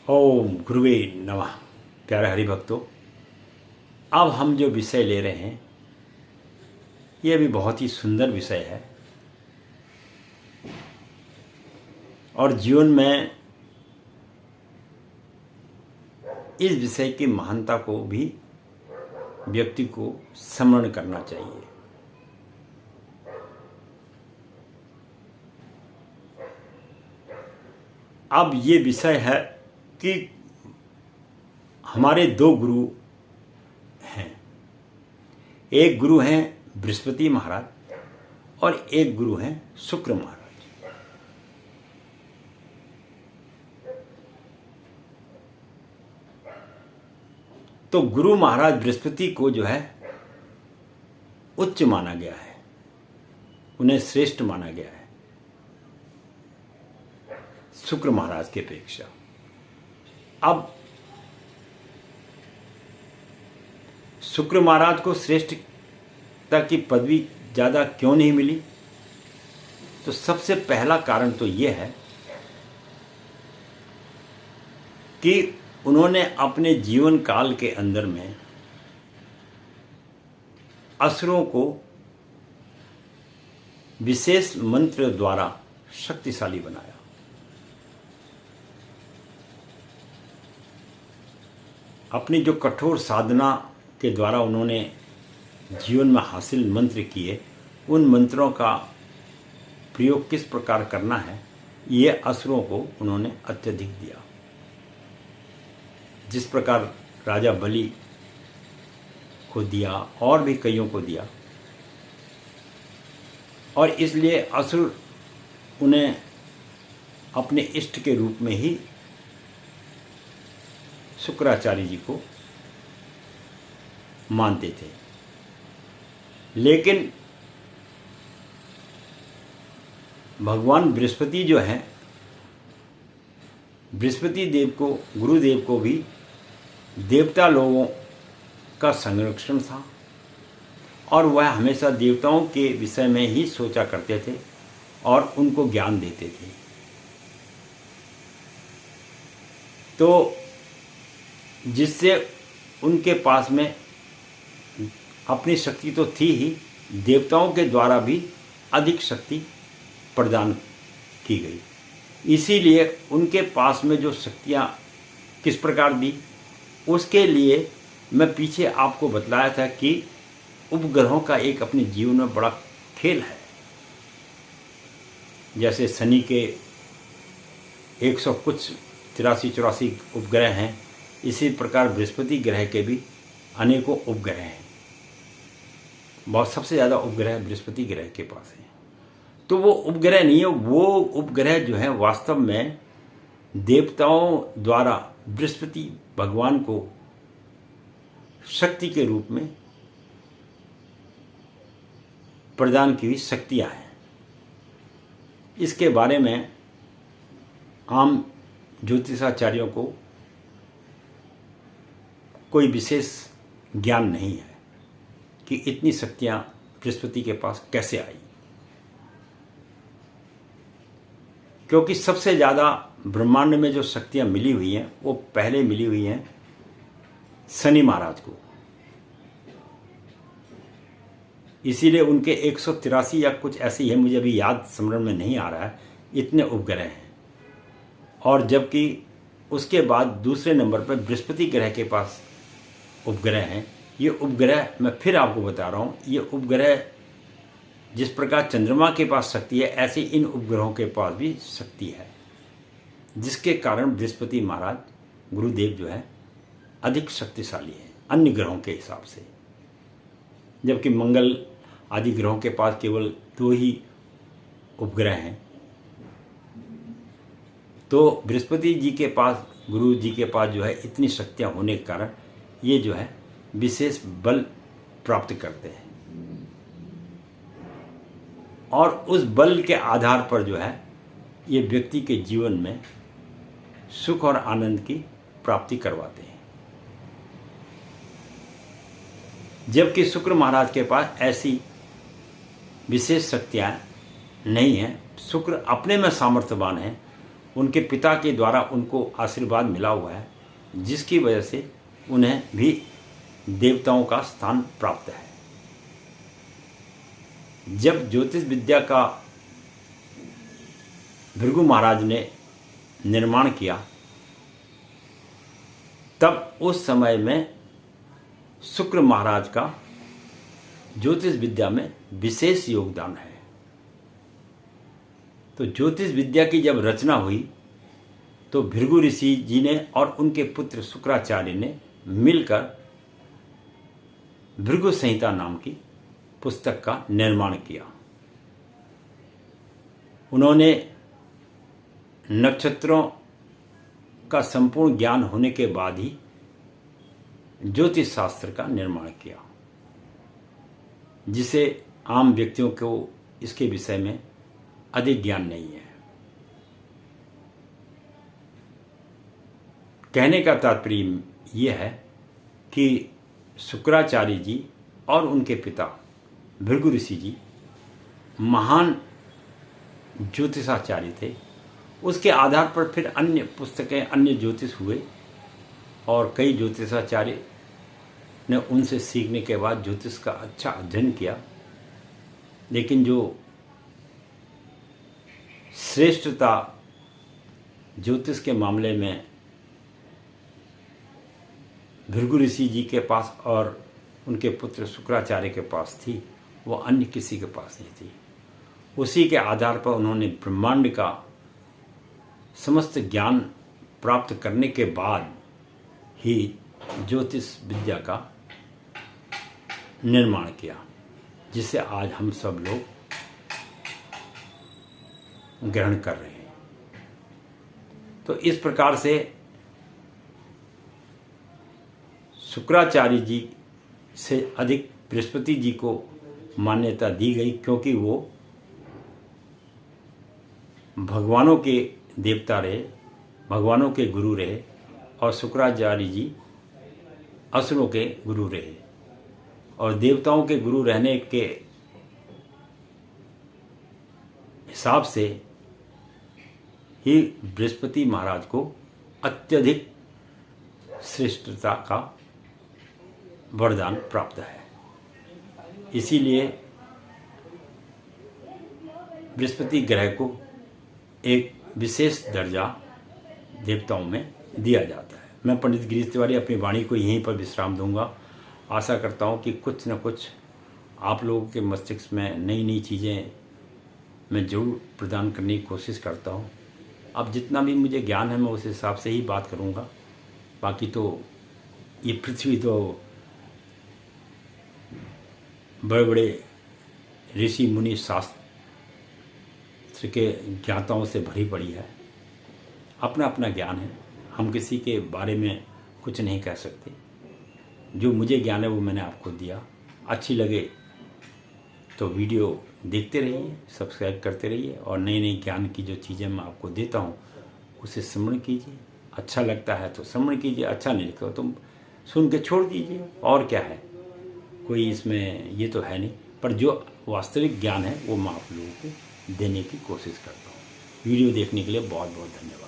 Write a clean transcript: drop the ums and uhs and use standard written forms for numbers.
ओम गुरुवे नमः। प्यारे हरिभक्तों, अब हम जो विषय ले रहे हैं यह भी बहुत ही सुंदर विषय है और जीवन में इस विषय की महानता को भी व्यक्ति को स्मरण करना चाहिए। अब ये विषय है कि हमारे दो गुरु हैं। एक गुरु हैं बृहस्पति महाराज और एक गुरु हैं शुक्र महाराज। तो गुरु महाराज बृहस्पति को जो है उच्च माना गया है, उन्हें श्रेष्ठ माना गया है शुक्र महाराज की अपेक्षा। अब शुक्र महाराज को श्रेष्ठता की पदवी ज़्यादा क्यों नहीं मिली? तो सबसे पहला कारण तो यह है कि उन्होंने अपने जीवन काल के अंदर में असुरों को विशेष मंत्र द्वारा शक्तिशाली बनाया। अपनी जो कठोर साधना के द्वारा उन्होंने जीवन में हासिल मंत्र किए, उन मंत्रों का प्रयोग किस प्रकार करना है ये असुरों को उन्होंने अत्यधिक दिया। जिस प्रकार राजा बलि को दिया और भी कईयों को दिया, और इसलिए असुर उन्हें अपने इष्ट के रूप में ही शुक्राचार्य जी को मानते थे। लेकिन भगवान बृहस्पति जो हैं, बृहस्पति देव को, गुरुदेव को भी देवता लोगों का संरक्षण था और वह हमेशा देवताओं के विषय में ही सोचा करते थे और उनको ज्ञान देते थे। तो जिससे उनके पास में अपनी शक्ति तो थी ही, देवताओं के द्वारा भी अधिक शक्ति प्रदान की गई। इसीलिए उनके पास में जो शक्तियाँ किस प्रकार दी, उसके लिए मैं पीछे आपको बतलाया था कि उपग्रहों का एक अपने जीवन में बड़ा खेल है। जैसे शनि के 100 कुछ 83-84 उपग्रह हैं, इसी प्रकार बृहस्पति ग्रह के भी अनेकों उपग्रह हैं। बहुत सबसे ज़्यादा उपग्रह बृहस्पति ग्रह के पास हैं। तो वो उपग्रह नहीं है, वो उपग्रह जो है वास्तव में देवताओं द्वारा बृहस्पति भगवान को शक्ति के रूप में प्रदान की हुई शक्तियाँ हैं। इसके बारे में आम ज्योतिषाचार्यों को कोई विशेष ज्ञान नहीं है कि इतनी शक्तियां बृहस्पति के पास कैसे आई, क्योंकि सबसे ज़्यादा ब्रह्मांड में जो शक्तियां मिली हुई हैं वो पहले मिली हुई हैं शनि महाराज को। इसीलिए उनके 183 या कुछ ऐसी है, मुझे अभी याद स्मरण में नहीं आ रहा है, इतने उपग्रह हैं। और जबकि उसके बाद दूसरे नंबर पर बृहस्पति ग्रह के पास उपग्रह हैं। ये उपग्रह मैं फिर आपको बता रहा हूँ, ये उपग्रह जिस प्रकार चंद्रमा के पास शक्ति है, ऐसे इन उपग्रहों के पास भी शक्ति है, जिसके कारण बृहस्पति महाराज गुरुदेव जो है अधिक शक्तिशाली है अन्य ग्रहों के हिसाब से। जबकि मंगल आदि ग्रहों के पास केवल 2 ही उपग्रह हैं। तो बृहस्पति जी के पास, गुरु जी के पास जो है इतनी शक्तियाँ होने के कारण ये जो है विशेष बल प्राप्त करते हैं और उस बल के आधार पर जो है ये व्यक्ति के जीवन में सुख और आनंद की प्राप्ति करवाते हैं। जबकि शुक्र महाराज के पास ऐसी विशेष शक्तियाँ नहीं हैं। शुक्र अपने में सामर्थ्यवान है उनके पिता के द्वारा उनको आशीर्वाद मिला हुआ है, जिसकी वजह से उन्हें भी देवताओं का स्थान प्राप्त है। जब ज्योतिष विद्या का भृगु महाराज ने निर्माण किया, तब उस समय में शुक्र महाराज का ज्योतिष विद्या में विशेष योगदान है। तो ज्योतिष विद्या की जब रचना हुई तो भृगु ऋषि जी ने और उनके पुत्र शुक्राचार्य ने मिलकर भृगु संहिता नाम की पुस्तक का निर्माण किया। उन्होंने नक्षत्रों का संपूर्ण ज्ञान होने के बाद ही ज्योतिष शास्त्र का निर्माण किया, जिसे आम व्यक्तियों को इसके विषय में अधिक ज्ञान नहीं है। कहने का तात्पर्य यह है कि शुक्राचार्य जी और उनके पिता भृगु ऋषि जी महान ज्योतिषाचार्य थे। उसके आधार पर फिर अन्य पुस्तकें, अन्य ज्योतिष हुए और कई ज्योतिषाचार्य ने उनसे सीखने के बाद ज्योतिष का अच्छा अध्ययन किया। लेकिन जो श्रेष्ठता ज्योतिष के मामले में भृगु ऋषि जी के पास और उनके पुत्र शुक्राचार्य के पास थी, वो अन्य किसी के पास नहीं थी। उसी के आधार पर उन्होंने ब्रह्मांड का समस्त ज्ञान प्राप्त करने के बाद ही ज्योतिष विद्या का निर्माण किया, जिसे आज हम सब लोग ग्रहण कर रहे हैं। तो इस प्रकार से शुक्राचार्य जी से अधिक बृहस्पति जी को मान्यता दी गई, क्योंकि वो भगवानों के देवता रहे, भगवानों के गुरु रहे, और शुक्राचार्य जी असुरों के गुरु रहे। और देवताओं के गुरु रहने के हिसाब से ही बृहस्पति महाराज को अत्यधिक श्रेष्ठता का वरदान प्राप्त है। इसीलिए बृहस्पति ग्रह को एक विशेष दर्जा देवताओं में दिया जाता है। मैं पंडित गिरीश तिवारी अपनी वाणी को यहीं पर विश्राम दूंगा। आशा करता हूँ कि कुछ न कुछ आप लोगों के मस्तिष्क में नई नई चीज़ें मैं जरूर प्रदान करने की कोशिश करता हूँ। अब जितना भी मुझे ज्ञान है मैं उस हिसाब से ही बात करूँगा। बाकी तो ये पृथ्वी तो बड़े बड़े ऋषि मुनि शास्त्र के ज्ञाताओं से भरी पड़ी है। अपना अपना ज्ञान है, हम किसी के बारे में कुछ नहीं कह सकते। जो मुझे ज्ञान है वो मैंने आपको दिया। अच्छी लगे तो वीडियो देखते रहिए, सब्सक्राइब करते रहिए, और नई नई ज्ञान की जो चीज़ें मैं आपको देता हूँ उसे श्रवण कीजिए। अच्छा लगता है तो श्रवण कीजिए, अच्छा नहीं लगता तो सुन के छोड़ दीजिए। और क्या है, कोई इसमें ये तो है नहीं, पर जो वास्तविक ज्ञान है वो मैं आप लोगों को देने की कोशिश करता हूँ। वीडियो देखने के लिए बहुत बहुत धन्यवाद।